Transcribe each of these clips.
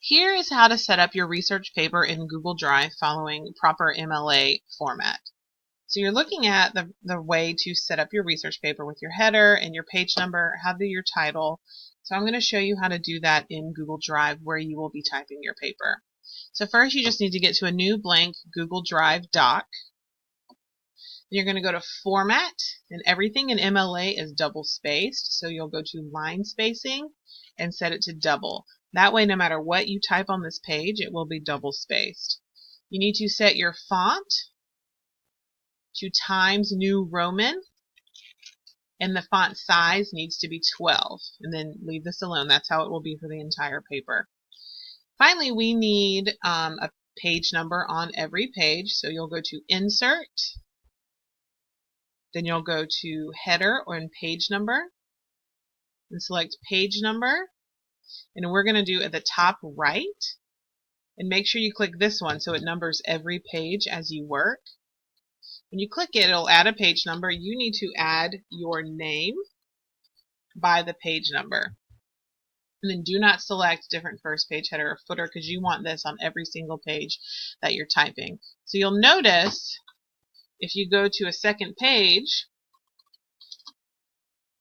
Here is how to set up your research paper in Google Drive following proper MLA format. So you're looking at the way to set up your research paper with your header and your page number, how to do your title. So I'm going to show you how to do that in Google Drive where you will be typing your paper. So first you just need to get to a new blank Google Drive doc. You're going to go to Format, and everything in MLA is double spaced, so you'll go to line spacing and set it to double. That way, no matter what you type on this page, it will be double spaced. You need to set your font to Times New Roman, and the font size needs to be 12, and then leave this alone. That's how it will be for the entire paper. Finally, we need a page number on every page, so you'll go to Insert, then you'll go to Header or in Page Number, and select Page Number, and we're going to do at the top right, and make sure you click this one so it numbers every page as you work. When you click it, it'll add a page number. You need to add your name by the page number. And then do not select different first page header or footer because you want this on every single page that you're typing. So you'll notice if you go to a second page,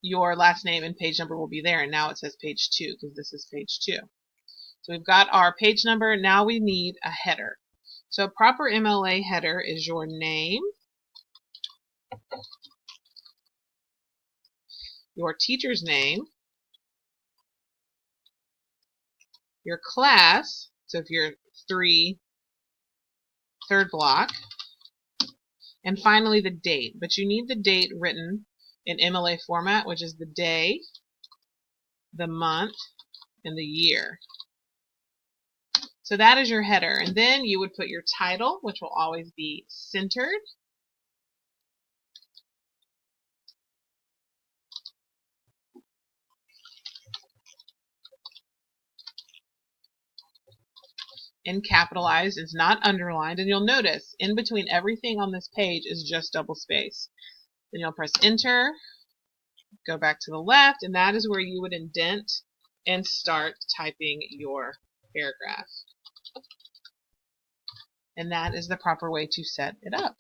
your last name and page number will be there, and now it says page 2 because this is page 2. So we've got our page number. Now we need a header. So a proper MLA header is your name, your teacher's name, your class, so if you're third block, and finally the date. But you need the date written in MLA format, which is the day, the month, and the year. So that is your header. And then you would put your title, which will always be centered. And capitalized, is not underlined, and you'll notice in between everything on this page is just double space. Then you'll press enter, go back to the left, and that is where you would indent and start typing your paragraph. And that is the proper way to set it up.